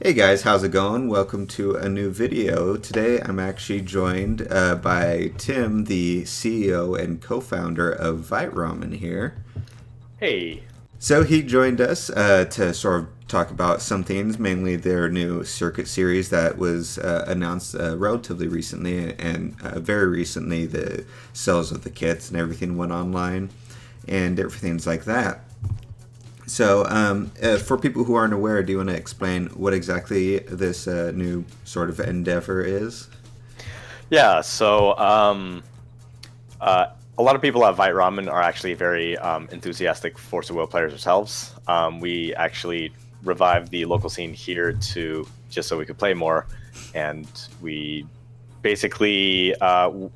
Hey guys, how's it going? Welcome to a new video. Today I'm actually joined by Tim, the CEO and co-founder of Vite Ramen here. Hey. So he joined us to sort of talk about some things, mainly their new circuit series that was announced relatively recently, and very recently the sales of the kits and everything went online and everything's like that. So, for people who aren't aware, do you want to explain what exactly this new sort of endeavor is? A lot of people at Vite Ramen are actually very enthusiastic Force of Will players ourselves. We actually revived the local scene here to just so we could play more, and we basically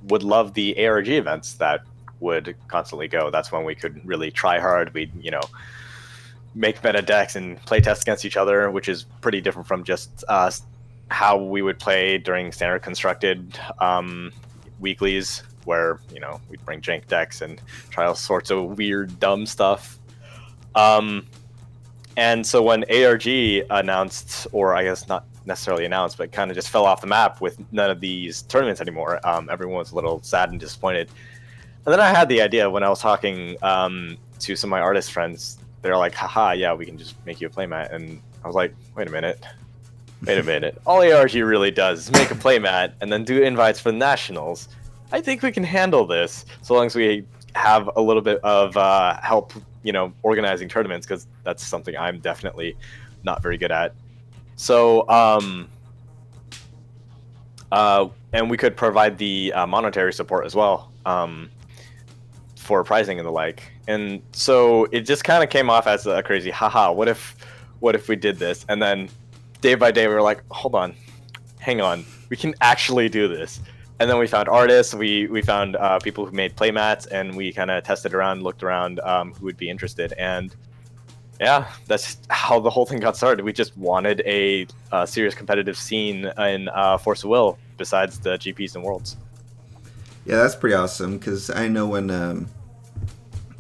would love the ARG events that would constantly go. That's when we could really try hard. We'd make meta decks and play test against each other, which is pretty different from just how we would play during standard constructed weeklies, where we'd bring jank decks and try all sorts of weird, dumb stuff. And so when ARG announced, or I guess not necessarily announced, but kind of just fell off the map with none of these tournaments anymore, everyone was a little sad and disappointed. And then I had the idea when I was talking to some of my artist friends. They're like, haha, yeah, we can just make you a playmat. And I was like, wait a minute. All ARG really does is make a playmat and then do invites for the nationals. I think we can handle this, so long as we have a little bit of help, organizing tournaments, because that's something I'm definitely not very good at. So, and we could provide the monetary support as well. For pricing and the like. And so it just kind of came off as a crazy haha, what if we did this? And then day by day we were like, hold on, hang on, we can actually do this. And then we found artists, we found people who made playmats, and we kind of tested around, looked around who would be interested. And yeah, that's how the whole thing got started. We just wanted a serious competitive scene in Force of Will besides the GPs and Worlds. Yeah, that's pretty awesome, because I know when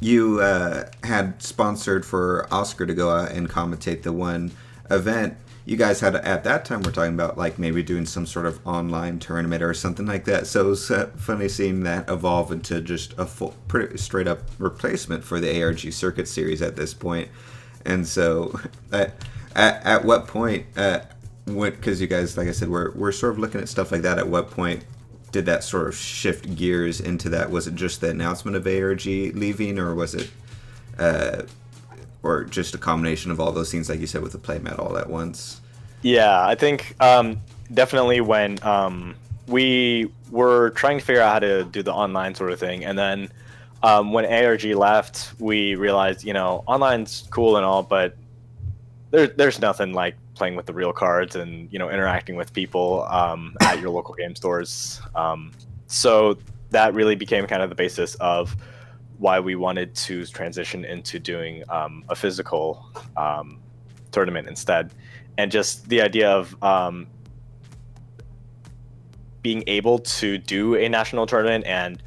you had sponsored for Oscar to go out and commentate the one event, you guys had, at that time, we're talking about like maybe doing some sort of online tournament or something like that. So it was funny seeing that evolve into just a full, pretty straight up replacement for the ARG Circuit Series at this point. And so, at what point, because you guys, like I said, we're sort of looking at stuff like that. At what point did that sort of shift gears into that? Was it just the announcement of ARG leaving, or was it, or just a combination of all those things, like you said, with the playmat all at once? Yeah, I think definitely when we were trying to figure out how to do the online sort of thing, and then when ARG left, we realized, online's cool and all, but there's nothing like playing with the real cards and interacting with people at your local game stores. So that really became kind of the basis of why we wanted to transition into doing a physical tournament instead. And just the idea of being able to do a national tournament and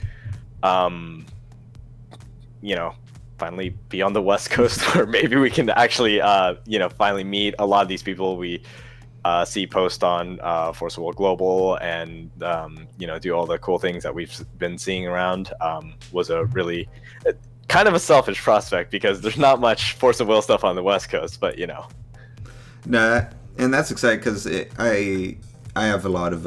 finally be on the West Coast, where maybe we can actually finally meet a lot of these people we see post on Force of Will Global, and do all the cool things that we've been seeing around, was a really kind of a selfish prospect, because there's not much Force of Will stuff on the West Coast, but No, and that's exciting, because I have a lot of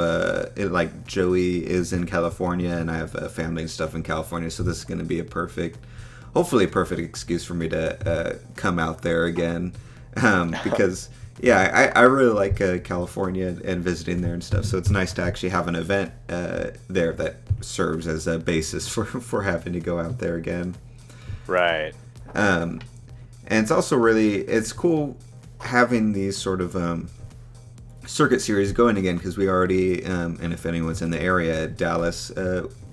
like Joey is in California, and I have family and stuff in California, so this is going to be hopefully a perfect excuse for me to come out there again, because yeah, I really like California and visiting there and stuff, so it's nice to actually have an event there that serves as a basis for having to go out there again. Right. And it's also it's cool having these sort of circuit series going again, because we already, and if anyone's in the area, Dallas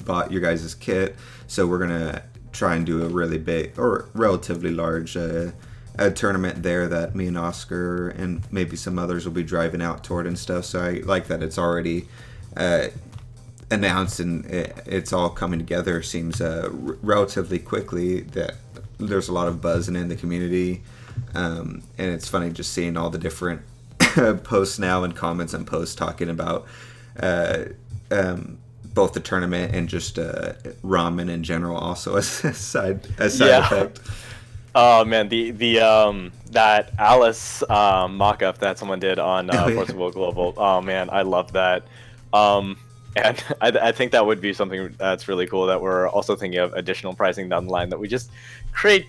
bought your guys' kit, so we're gonna try and do a really big or relatively large tournament there that me and Oscar and maybe some others will be driving out toward and stuff. So I like that it's already announced, and it's all coming together. Seems relatively quickly, that there's a lot of buzzing in the community, and it's funny just seeing all the different posts now and comments and posts talking about uh, both the tournament and just ramen in general, also as a side effect. Oh man, the that Alice mock-up that someone did on Oh, yeah. Force of Will Global. Oh man, I love that. And I think that would be something that's really cool. That we're also thinking of additional pricing down the line. That we just create.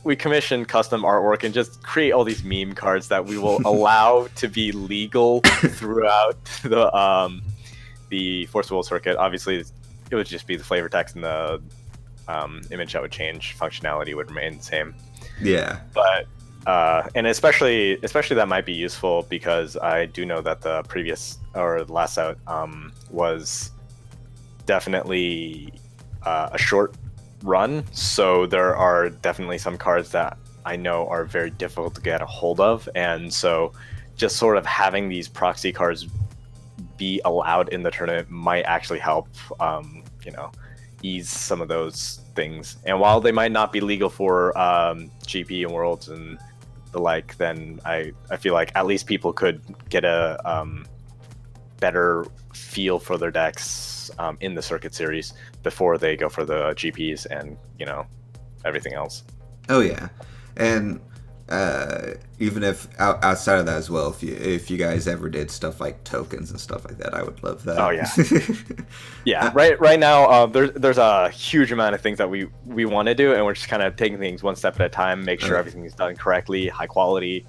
We commission custom artwork and just create all these meme cards that we will allow to be legal throughout the Force of Will circuit. Obviously, it would just be the flavor text and the image that would change. Functionality would remain the same. Yeah. But and especially that might be useful because I do know that the previous or the last out was definitely a short run, so there are definitely some cards that I know are very difficult to get a hold of, and so just sort of having these proxy cards be allowed in the tournament might actually help ease some of those things. And while they might not be legal for GP and Worlds and the like, then I feel like at least people could get a better feel for their decks in the circuit series before they go for the GPs and everything else. Oh yeah, and even if outside of that as well, if you guys ever did stuff like tokens and stuff like that, I would love that. Oh yeah, yeah. Right now, there's a huge amount of things that we want to do, and we're just kind of taking things one step at a time, make sure everything is done correctly, high quality.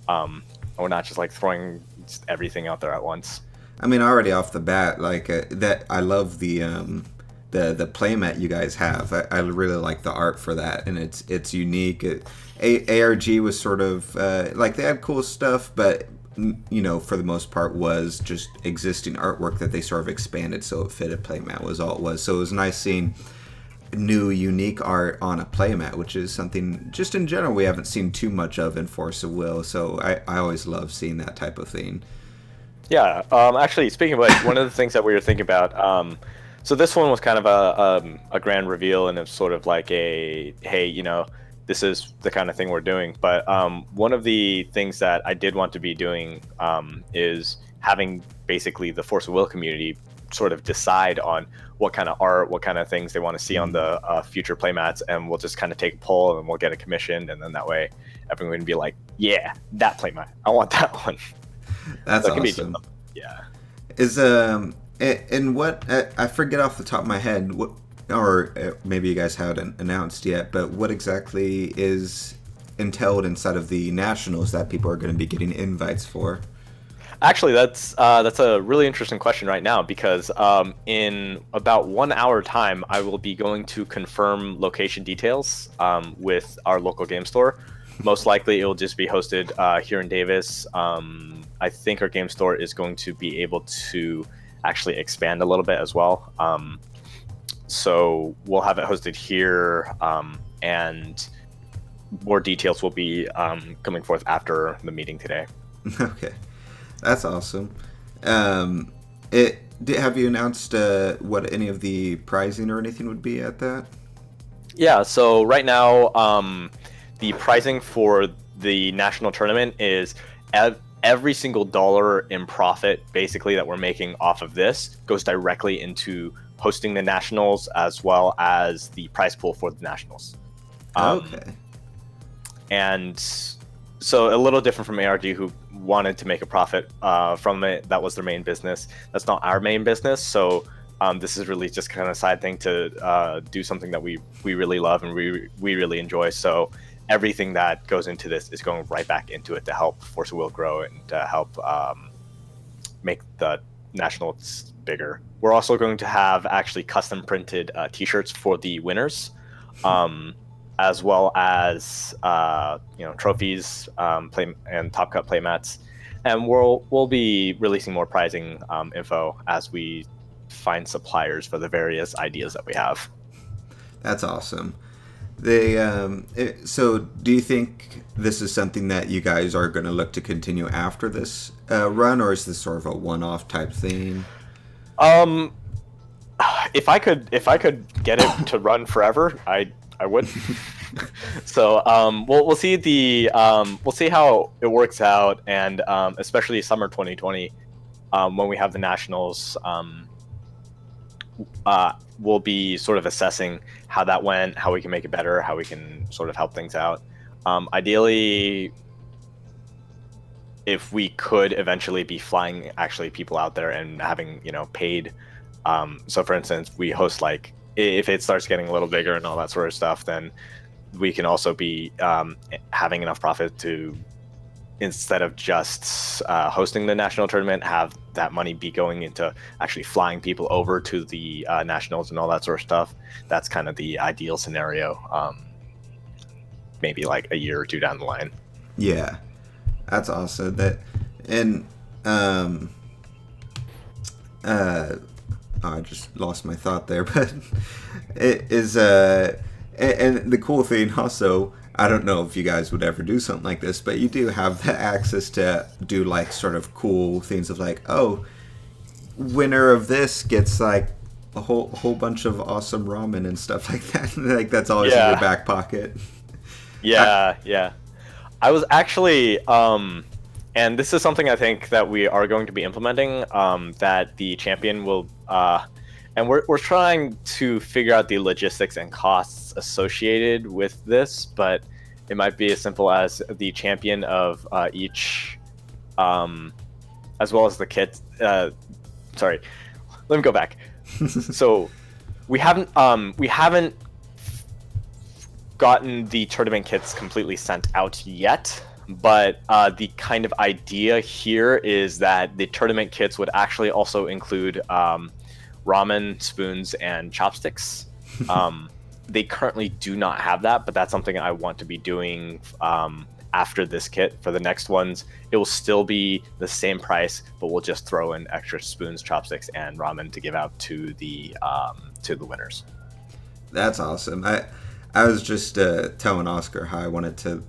And we're not just like throwing just everything out there at once. I mean, already off the bat, like that, I love the playmat you guys have. I really like the art for that, and it's unique. ARG was sort of like they had cool stuff, but for the most part was just existing artwork that they sort of expanded so it fit a playmat was all it was. So it was nice seeing new unique art on a playmat, which is something just in general we haven't seen too much of in Force of Will. So I always love seeing that type of thing. Yeah, actually, speaking of which, one of the things that we were thinking about, so this one was kind of a grand reveal, and it's sort of like a, hey, this is the kind of thing we're doing. But one of the things that I did want to be doing is having basically the Force of Will community sort of decide on what kind of art, what kind of things they want to see on the future playmats, and we'll just kind of take a poll and we'll get it commissioned, and then that way everyone can be like, yeah, that playmat, I want that one. That's so awesome. Yeah. Is and what I forget off the top of my head, what, or maybe you guys haven't announced yet, but what exactly is entailed inside of the nationals that people are going to be getting invites for? Actually, that's a really interesting question right now, because in about 1 hour time, I will be going to confirm location details with our local game store. Most likely, it will just be hosted here in Davis. I think our game store is going to be able to actually expand a little bit as well. So we'll have it hosted here, and more details will be coming forth after the meeting today. Okay, that's awesome. Have you announced what any of the pricing or anything would be at that? Yeah, so right now, the pricing for the national tournament is every single dollar in profit, basically, that we're making off of this goes directly into hosting the nationals as well as the prize pool for the nationals. Okay. And so a little different from ARG, who wanted to make a profit from it. That was their main business. That's not our main business. So this is really just kind of a side thing to do something that we really love and we really enjoy. So everything that goes into this is going right back into it to help Force of Will grow and to help make the nationals bigger. We're also going to have actually custom printed t-shirts for the winners, as well as trophies, and Top Cut playmats. And we'll be releasing more pricing info as we find suppliers for the various ideas that we have. That's awesome. So do you think this is something that you guys are going to look to continue after this run, or is this sort of a one-off type thing? If I could get it to run forever, I would. So we'll see we'll see how it works out, and especially summer 2020, when we have the nationals, we'll be sort of assessing how that went, how we can make it better, how we can sort of help things out. Ideally, if we could eventually be flying actually people out there and having paid. So for instance, we host, like, if it starts getting a little bigger and all that sort of stuff, then we can also be having enough profit to, instead of just hosting the national tournament, have that money be going into actually flying people over to the nationals and all that sort of stuff. That's kind of the ideal scenario. Maybe like a year or two down the line. Yeah, that's awesome. I just lost my thought there, but it is and the cool thing also, I don't know if you guys would ever do something like this, but you do have the access to do like sort of cool things of like, oh, winner of this gets like a whole bunch of awesome ramen and stuff like that. Like that's always in your back pocket. Yeah. I was actually, and this is something I think that we are going to be implementing, that the champion will, and we're trying to figure out the logistics and costs associated with this, but it might be as simple as the champion of each, as well as the kit. Sorry, let me go back. So we haven't gotten the tournament kits completely sent out yet, but the kind of idea here is that the tournament kits would actually also include ramen, spoons, and chopsticks. They currently do not have that, but that's something I want to be doing after this kit. For the next ones, it will still be the same price, but we'll just throw in extra spoons, chopsticks, and ramen to give out to the winners. That's awesome. I was just telling Oscar how I wanted to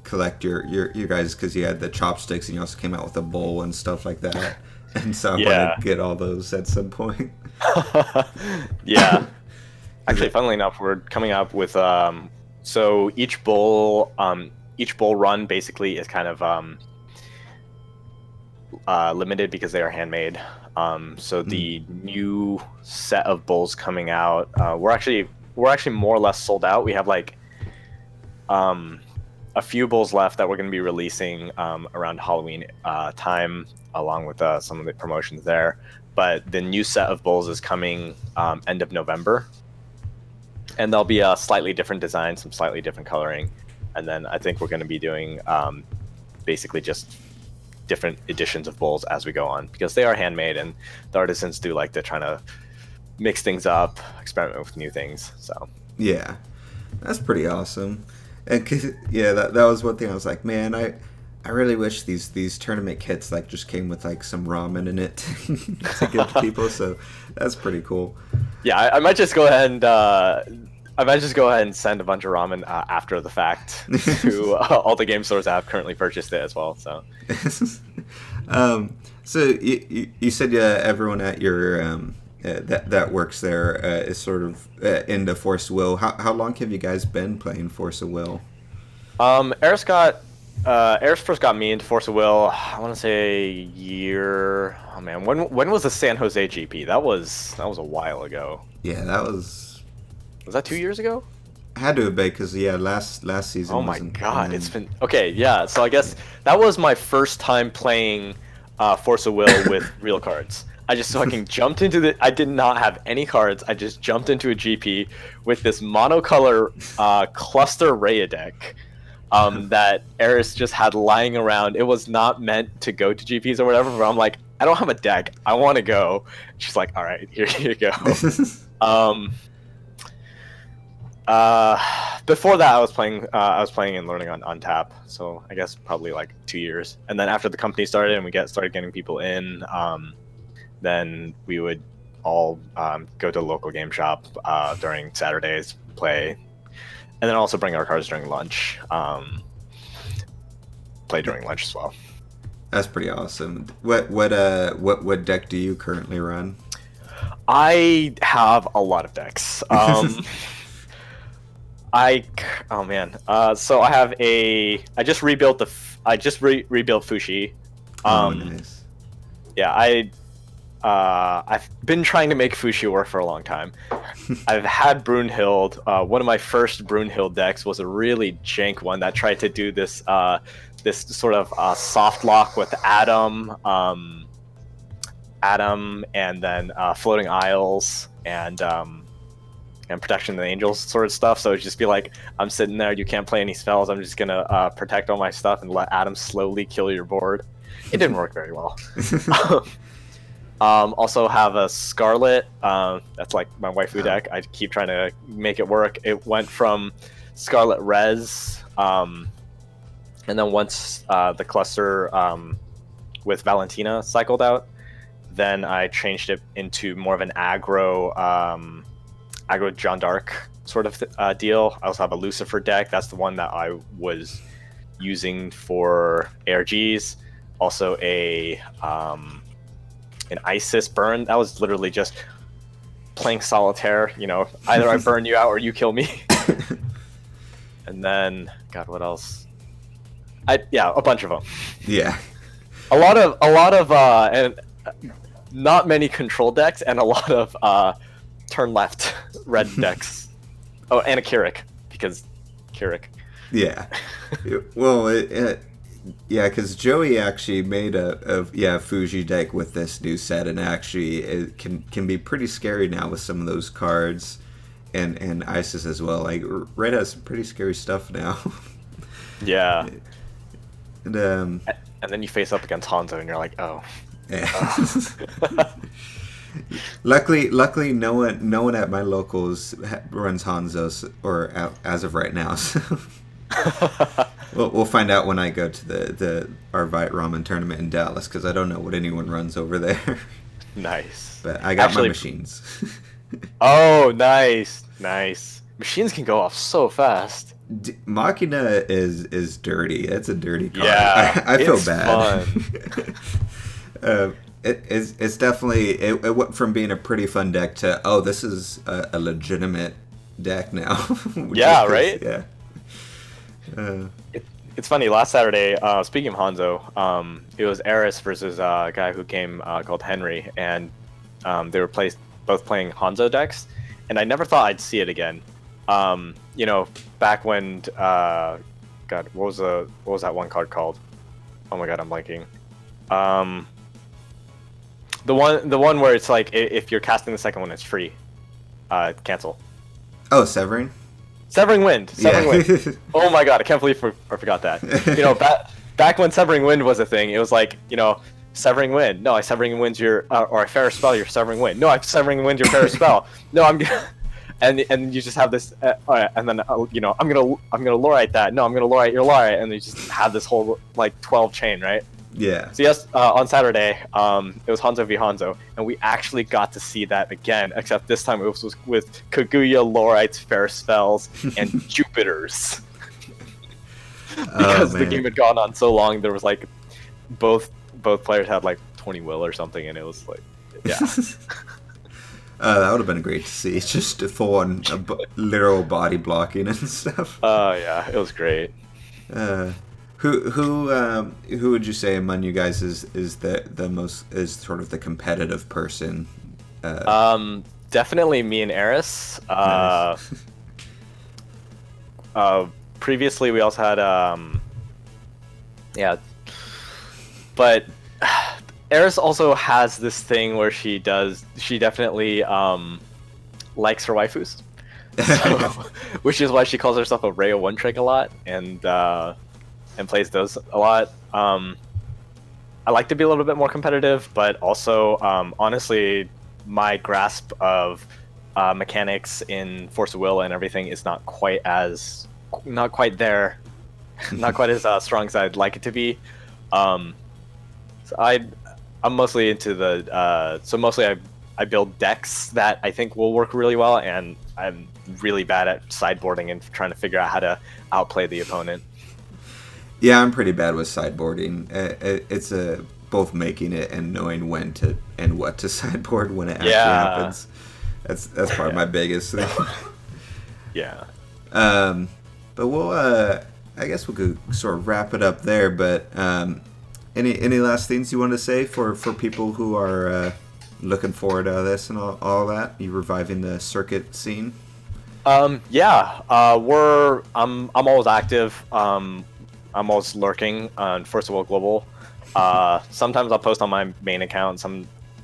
collect your guys, because you had the chopsticks and you also came out with a bowl and stuff like that. And so I want to get all those at some point. Yeah. Actually, funnily enough, we're coming up with so each bowl run basically is kind of limited because they are handmade. So the new set of bowls coming out, we're actually more or less sold out. We have like a few bowls left that we're going to be releasing around Halloween time, along with some of the promotions there. But the new set of bowls is coming end of November, and there'll be a slightly different design, some slightly different coloring, and then I think we're going to be doing basically just different editions of bowls as we go on, because they are handmade and the artisans do like to try to mix things up, experiment with new things. So yeah, that's pretty awesome. And that was one thing I was like, man, I really wish these tournament kits like just came with like some ramen in it to give to people. So that's pretty cool. Yeah, I might just go ahead and send a bunch of ramen after the fact to all the game stores that have currently purchased it as well. So, so you said everyone at your that works there is sort of into Force of Will. How long have you guys been playing Force of Will? Eris first got me into Force of Will, I want to say a year. Oh man, when was the San Jose GP? That was a while ago. Yeah, that was that 2 years ago? Had to have been, because last season. Oh my god, it's been okay. Yeah, so I guess that was my first time playing Force of Will with real cards. I just fucking jumped into I did not have any cards. I just jumped into a GP with this monocolor cluster Rhea deck that Eris just had lying around. It was not meant to go to GPs or whatever, but I'm like, I don't have a deck. I want to go. She's like, all right, here you go. Before that, I was playing and learning on tap. So I guess probably like 2 years. And then after the company started and we started getting people in, then we would all go to the local game shop during Saturdays, play, and then also bring our cards during lunch. Play during lunch as well. That's pretty awesome. What deck do you currently run? I have a lot of decks. Oh man. So I just rebuilt rebuilt Fushi. Oh, nice. Yeah, I've been trying to make Fushi work for a long time. I've had Brunhild. One of my first Brunhild decks was a really jank one that tried to do this sort of soft lock with Adam, and then Floating Isles and Protection of the Angels sort of stuff. So it'd just be like, I'm sitting there, you can't play any spells. I'm just gonna protect all my stuff and let Adam slowly kill your board. It didn't work very well. Also have a Scarlet. That's like my waifu deck. I keep trying to make it work. It went from Scarlet Res, and then once the cluster with Valentina cycled out, then I changed it into more of an aggro Jeanne d'Arc sort of deal. I also have a Lucifer deck. That's the one that I was using for ARGs. Also an Isis burn. That was literally just playing solitaire. You know, either I burn you out or you kill me. And then, God, what else? A bunch of them. Yeah. A lot of and not many control decks, and a lot of turn left red decks. Oh, and a Keurig, because Keurig. Yeah. Well, yeah, because Joey actually made a Fuji deck with this new set, and actually it can be pretty scary now with some of those cards, and Isis as well. Like Red has some pretty scary stuff now. Yeah. And then you face up against Hanzo, and you're like, oh. Yeah. Luckily, no one at my locals runs Hanzo's, or as of right now. So. We'll find out when I go to our Vite Ramen tournament in Dallas, because I don't know what anyone runs over there. Nice. But I got my machines. Oh, nice. Machines can go off so fast. Machina is dirty. It's a dirty card. Yeah, I feel it's bad. Fun. It's definitely it went from being a pretty fun deck to this is a legitimate deck now. Yeah, right. Yeah. It's funny. Last Saturday, speaking of Hanzo, it was Eris versus a guy who came called Henry, and they were both playing Hanzo decks, and I never thought I'd see it again. You know, back when God, what was that one card called? Oh my God, I'm blanking. The one where it's like if you're casting the second one, it's free. Cancel. Oh, Severing. Severing Wind. Oh my God, I can't believe I forgot that. You know, back when Severing Wind was a thing, it was like, you know, Severing Wind. No, I Severing Wind's your or I Fair Spell your Severing Wind. No, I Severing Wind your Fair Spell. No, I'm and you just have this and then you know, I'm gonna Lorite that. No, I'm gonna Lorite your Lorite, and you just have this whole like 12 chain, right? Yeah. So yes, on Saturday, it was Hanzo v Hanzo, and we actually got to see that again, except this time it was with Kaguya, Lorites, Fair Spells, and Jupiters. Because the game had gone on so long, there was like both players had like 20 will or something, and it was like, yeah. That would have been great to see. It's just full on literal body blocking and stuff. Yeah, it was great. Who would you say among you guys is the most is sort of the competitive person? Definitely me and Eris. Nice. Previously we also had but Eris also has this thing where she definitely likes her waifus, so, which is why she calls herself a Rhea one trick a lot, and plays those a lot. I like to be a little bit more competitive, but also honestly, my grasp of mechanics in Force of Will and everything is not quite there, not quite as strong as I'd like it to be. So I'm mostly into mostly I build decks that I think will work really well, and I'm really bad at sideboarding and trying to figure out how to outplay the opponent. Yeah, I'm pretty bad with sideboarding. It's both making it and knowing when to and what to sideboard when it actually happens. That's probably my biggest thing. Yeah. But we'll, I guess we could sort of wrap it up there. But any last things you want to say for people who are looking forward to this and all that? You reviving the circuit scene? Yeah, I'm always active. I'm always lurking on First of All Global. Sometimes I'll post on my main account,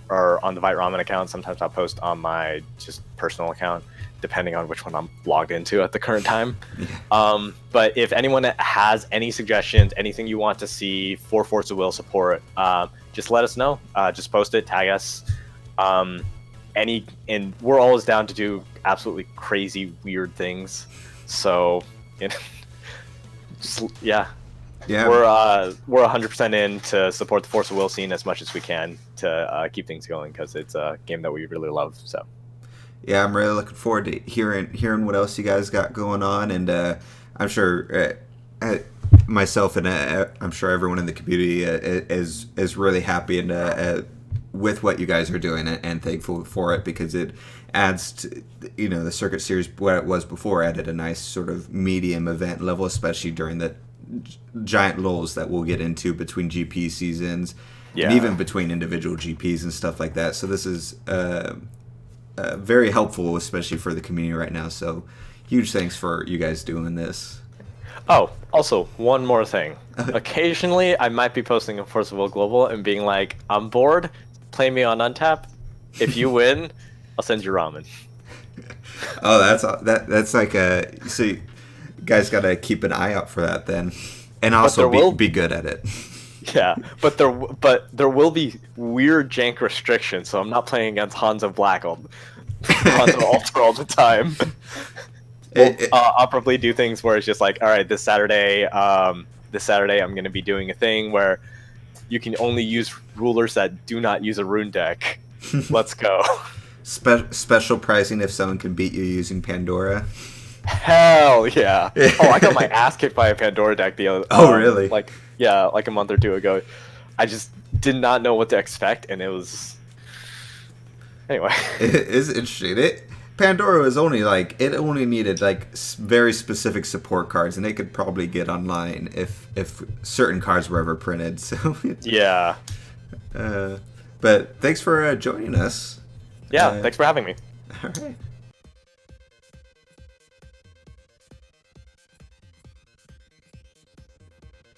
or on the Vite Ramen account. Sometimes I'll post on my just personal account, depending on which one I'm logged into at the current time. Yeah. But if anyone has any suggestions, anything you want to see for Force of Will support, just let us know. Just post it, tag us. And we're always down to do absolutely crazy, weird things. So, yeah. We're 100% in to support the Force of Will scene as much as we can to keep things going, because it's a game that we really love. So. Yeah, I'm really looking forward to hearing what else you guys got going on, and I'm sure myself and I'm sure everyone in the community is really happy and with what you guys are doing and thankful for it, because it adds to, the circuit series what it was before, added a nice sort of medium event level, especially during the giant lulls that we'll get into between GP seasons, and even between individual GPs and stuff like that. So this is very helpful, especially for the community right now. So huge thanks for you guys doing this. Oh, also, one more thing. Occasionally, I might be posting a Force of Will Global and being like, I'm bored, play me on Untap. If you win, I'll send you ramen. Oh, that's like so you guys got to keep an eye out for that then. And also be good at it. Yeah, but there will be weird jank restrictions, so I'm not playing against Hanzo Black Hanzo Ultra all the time. I'll probably do things where it's just like, all right, this Saturday I'm going to be doing a thing where you can only use rulers that do not use a rune deck. Let's go. Special pricing if someone can beat you using Pandora. Hell yeah! Oh, I got my ass kicked by a Pandora deck the other. Oh, really? Like a month or two ago. I just did not know what to expect, and it was. Anyway, it is interesting. Pandora was only it only needed very specific support cards, and they could probably get online if certain cards were ever printed. So yeah. But thanks for joining us. Yeah, thanks for having me. All right.